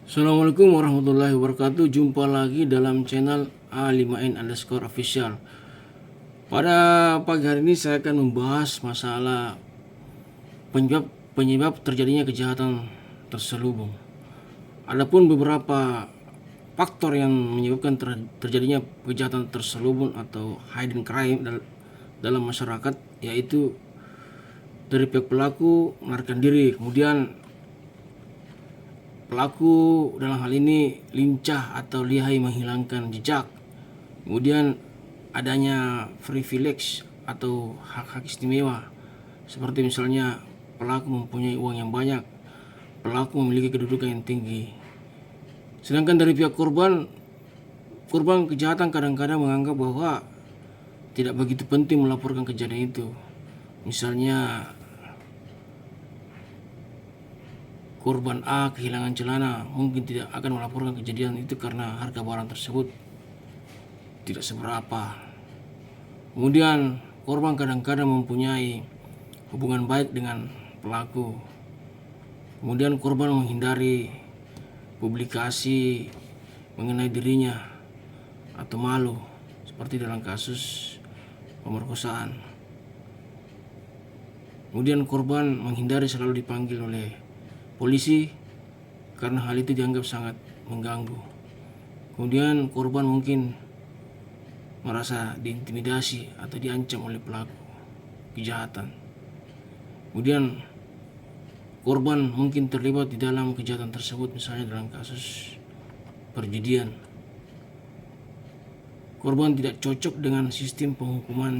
Assalamualaikum warahmatullahi wabarakatuh. Jumpa lagi dalam channel A5N_official. Pada pagi hari ini saya akan membahas masalah penyebab terjadinya kejahatan terselubung. Adapun beberapa faktor yang menyebabkan terjadinya kejahatan terselubung atau hidden crime dalam masyarakat, yaitu dari pihak pelaku melarikan diri, kemudian pelaku dalam hal ini lincah atau lihai menghilangkan jejak, kemudian adanya privilege atau hak-hak istimewa, seperti misalnya pelaku mempunyai uang yang banyak, pelaku memiliki kedudukan yang tinggi. Sedangkan dari pihak korban kejahatan kadang-kadang menganggap bahwa tidak begitu penting melaporkan kejadian itu. Misalnya korban A kehilangan celana, mungkin tidak akan melaporkan kejadian itu karena harga barang tersebut tidak seberapa. Kemudian korban kadang-kadang mempunyai hubungan baik dengan pelaku. Kemudian korban menghindari publikasi mengenai dirinya atau malu, seperti dalam kasus pemerkosaan. Kemudian korban menghindari selalu dipanggil oleh polisi karena hal itu dianggap sangat mengganggu. Kemudian korban mungkin merasa diintimidasi atau diancam oleh pelaku kejahatan. Kemudian korban mungkin terlibat di dalam kejahatan tersebut, misalnya dalam kasus perjudian. Korban tidak cocok dengan sistem penghukuman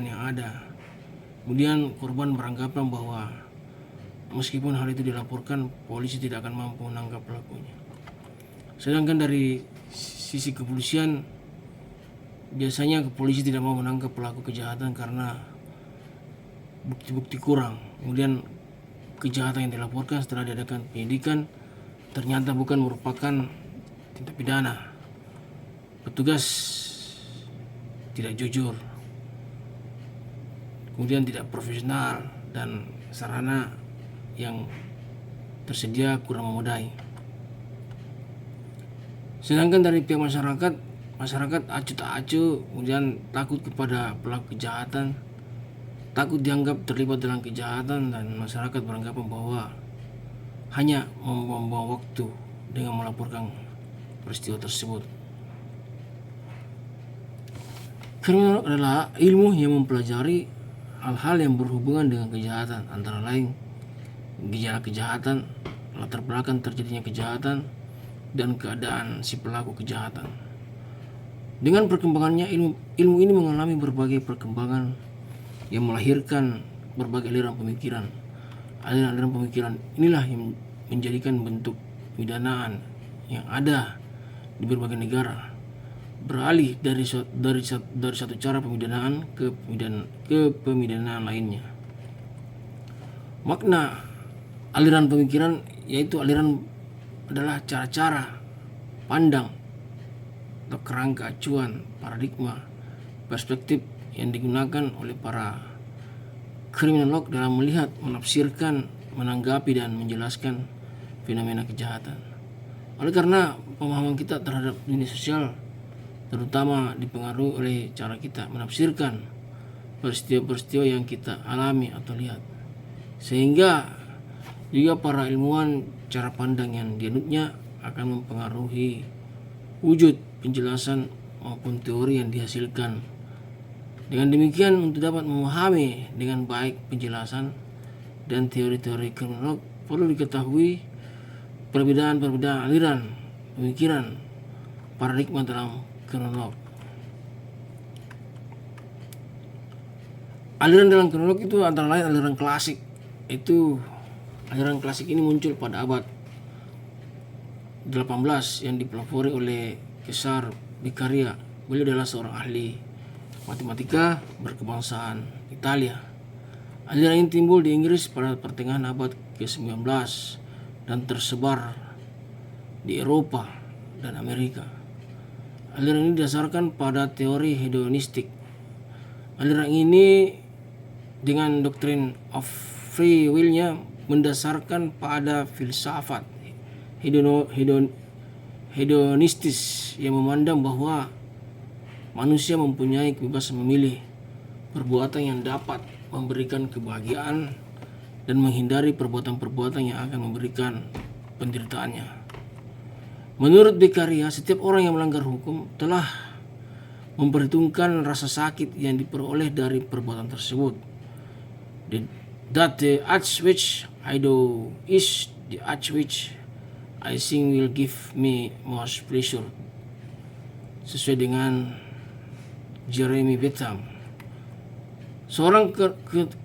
yang ada. Kemudian korban beranggapan bahwa meskipun hal itu dilaporkan, polisi tidak akan mampu menangkap pelakunya. Sedangkan dari sisi kepolisian, biasanya polisi tidak mau menangkap pelaku kejahatan karena bukti-bukti kurang. Kemudian kejahatan yang dilaporkan setelah diadakan penyidikan ternyata bukan merupakan tindak pidana. Petugas tidak jujur, kemudian tidak profesional, dan sarana yang tersedia kurang memadai. Sedangkan dari pihak masyarakat acuh tak acuh, kemudian takut kepada pelaku kejahatan, takut dianggap terlibat dalam kejahatan, dan masyarakat beranggapan bahwa hanya membuang waktu dengan melaporkan peristiwa tersebut. Kriminal adalah ilmu yang mempelajari hal-hal yang berhubungan dengan kejahatan, antara lain gejala kejahatan, latar belakang terjadinya kejahatan, dan keadaan si pelaku kejahatan. Dengan perkembangannya, ilmu ini mengalami berbagai perkembangan yang melahirkan berbagai aliran pemikiran. Aliran-aliran pemikiran inilah yang menjadikan bentuk pemidanaan yang ada di berbagai negara beralih dari satu cara pemidanaan ke pemidanaan lainnya. Makna aliran pemikiran yaitu aliran adalah cara-cara pandang atau kerangka acuan, paradigma, perspektif yang digunakan oleh para kriminolog dalam melihat, menafsirkan, menanggapi, dan menjelaskan fenomena kejahatan. Oleh karena pemahaman kita terhadap dunia sosial terutama dipengaruhi oleh cara kita menafsirkan peristiwa-peristiwa yang kita alami atau lihat, sehingga juga para ilmuwan cara pandang yang dianutnya akan mempengaruhi wujud penjelasan maupun teori yang dihasilkan. Dengan demikian, untuk dapat memahami dengan baik penjelasan dan teori-teori kriminolog, perlu diketahui perbedaan-perbedaan aliran pemikiran paradigma dalam kriminolog. Aliran dalam kriminolog itu antara lain aliran klasik. Aliran klasik ini muncul pada abad 18 yang dipelopori oleh Cesare Beccaria. Beliau adalah seorang ahli matematika berkebangsaan Italia. Aliran ini timbul di Inggris pada pertengahan abad ke-19 dan tersebar di Eropa dan Amerika. Aliran ini didasarkan pada teori hedonistik. Aliran ini dengan doktrin of free will-nya mendasarkan pada filsafat hedonistis yang memandang bahwa manusia mempunyai kebebasan memilih perbuatan yang dapat memberikan kebahagiaan dan menghindari perbuatan-perbuatan yang akan memberikan penderitaannya. Menurut Beccaria, setiap orang yang melanggar hukum telah memperhitungkan rasa sakit yang diperoleh dari perbuatan tersebut. That the act which I do is the act which I think will give me most pleasure. Sesuai dengan Jeremy Bentham, seorang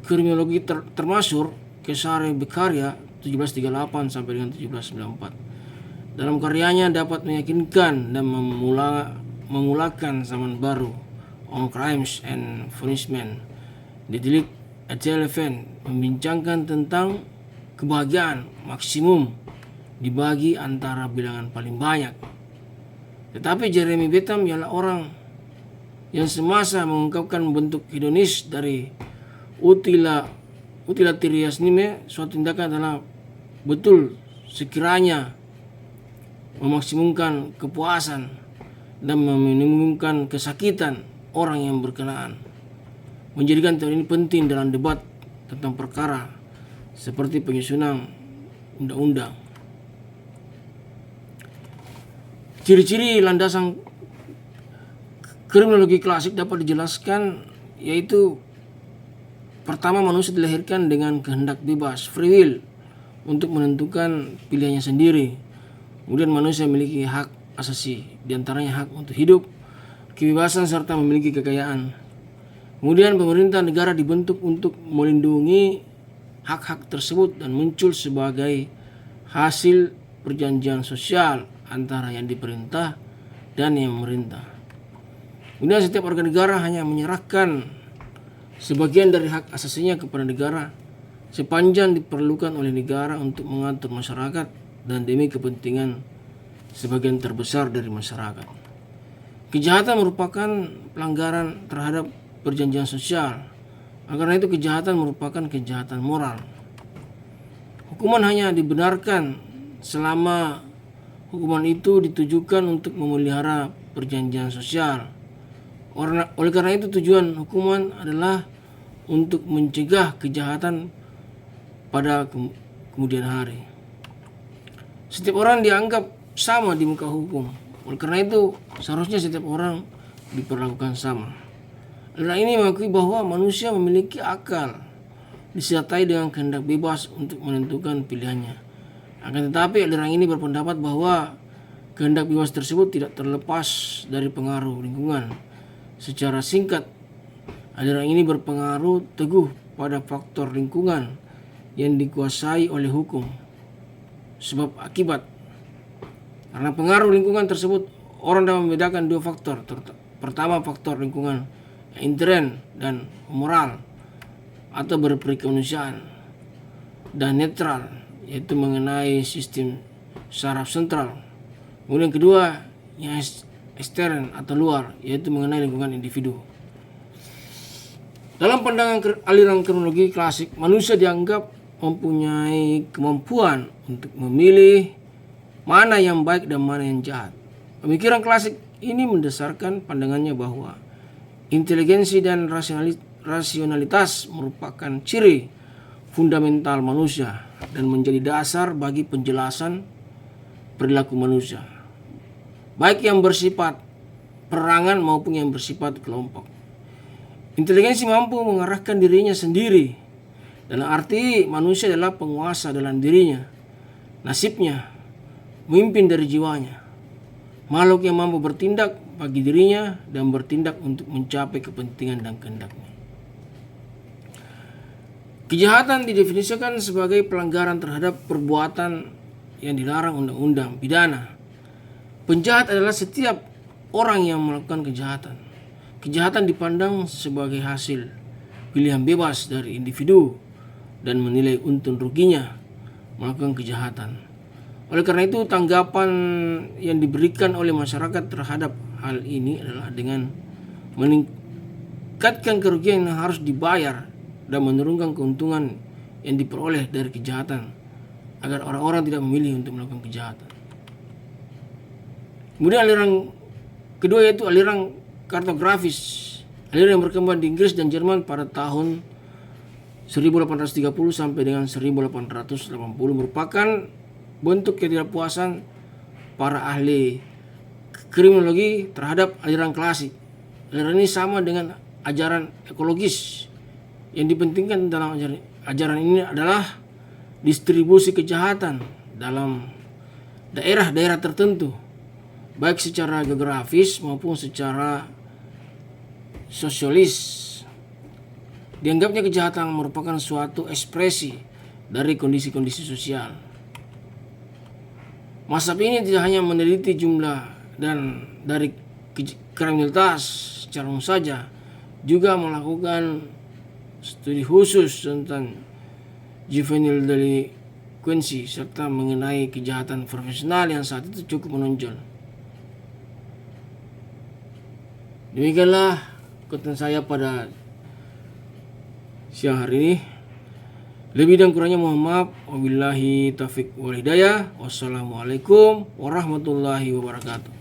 kriminologi termasyhur, Cesare Beccaria 1738 sampai dengan 1794. Dalam karyanya dapat meyakinkan dan memulakan zaman baru, On Crimes and Punishment, The Delicts at Elephant, membincangkan tentang kebahagiaan maksimum dibagi antara bilangan paling banyak. Tetapi Jeremy Bentham ialah orang yang semasa mengungkapkan bentuk hedonis dari utilitarianisme. Suatu tindakan adalah betul sekiranya memaksimumkan kepuasan dan meminimumkan kesakitan orang yang berkenaan. Menjadikan teori ini penting dalam debat tentang perkara seperti penyusunan undang-undang. Ciri-ciri landasan kriminologi klasik dapat dijelaskan, yaitu pertama, manusia dilahirkan dengan kehendak bebas, free will, untuk menentukan pilihannya sendiri. Kemudian manusia memiliki hak asasi, diantaranya hak untuk hidup, kebebasan, serta memiliki kekayaan. Kemudian pemerintah negara dibentuk untuk melindungi hak-hak tersebut dan muncul sebagai hasil perjanjian sosial antara yang diperintah dan yang memerintah. Kemudian setiap warga negara hanya menyerahkan sebagian dari hak asasinya kepada negara sepanjang diperlukan oleh negara untuk mengatur masyarakat dan demi kepentingan sebagian terbesar dari masyarakat. Kejahatan merupakan pelanggaran terhadap perjanjian sosial. Karena itu kejahatan merupakan kejahatan moral. Hukuman hanya dibenarkan selama hukuman itu ditujukan untuk memelihara perjanjian sosial. Oleh karena itu tujuan hukuman adalah untuk mencegah kejahatan pada kemudian hari. Setiap orang dianggap sama di muka hukum. Oleh karena itu seharusnya setiap orang diperlakukan sama. Aliran ini mengakui bahwa manusia memiliki akal, disertai dengan kehendak bebas untuk menentukan pilihannya. Akan tetapi aliran ini berpendapat bahwa kehendak bebas tersebut tidak terlepas dari pengaruh lingkungan. Secara singkat, aliran ini berpengaruh teguh pada faktor lingkungan yang dikuasai oleh hukum. Sebab akibat. Karena pengaruh lingkungan tersebut, orang dapat membedakan dua faktor. Pertama, faktor lingkungan intern dan moral atau berperikemanusiaan, dan netral, yaitu mengenai sistem saraf sentral. Kemudian kedua, yang ekstern atau luar, yaitu mengenai lingkungan individu. Dalam pandangan aliran kriminologi klasik, manusia dianggap mempunyai kemampuan untuk memilih mana yang baik dan mana yang jahat. Pemikiran klasik ini mendasarkan pandangannya bahwa inteligensi dan rasionalitas merupakan ciri fundamental manusia dan menjadi dasar bagi penjelasan perilaku manusia, baik yang bersifat perangan maupun yang bersifat kelompok. Inteligensi mampu mengarahkan dirinya sendiri. Dalam arti manusia adalah penguasa dalam dirinya, nasibnya, memimpin dari jiwanya. Makhluk yang mampu bertindak bagi dirinya dan bertindak untuk mencapai kepentingan dan kehendaknya. Kejahatan didefinisikan sebagai pelanggaran terhadap perbuatan yang dilarang undang-undang pidana. Penjahat adalah setiap orang yang melakukan kejahatan. Kejahatan dipandang sebagai hasil pilihan bebas dari individu dan menilai untung ruginya melakukan kejahatan. Oleh karena itu tanggapan yang diberikan oleh masyarakat terhadap hal ini adalah dengan meningkatkan kerugian yang harus dibayar dan menurunkan keuntungan yang diperoleh dari kejahatan agar orang-orang tidak memilih untuk melakukan kejahatan. Kemudian aliran kedua yaitu aliran kartografis, aliran yang berkembang di Inggris dan Jerman pada tahun 1830 sampai dengan 1880 merupakan bentuk ketidakpuasan para ahli kriminologi terhadap aliran klasik. Aliran ini sama dengan ajaran ekologis. Yang dipentingkan dalam ajaran ini adalah distribusi kejahatan dalam daerah-daerah tertentu, baik secara geografis maupun secara sosiologis. Dianggapnya kejahatan merupakan suatu ekspresi dari kondisi-kondisi sosial. Mazhab ini tidak hanya meneliti jumlah dan dari kriminalitas secara umum saja, juga melakukan studi khusus tentang juvenile delinquency serta mengenai kejahatan profesional yang saat itu cukup menonjol. Demikianlah konten saya pada siang hari ini. Lebih dan kurangnya mohon maaf. Wabillahi taufiq wal hidayah. Wassalamualaikum warahmatullahi wabarakatuh.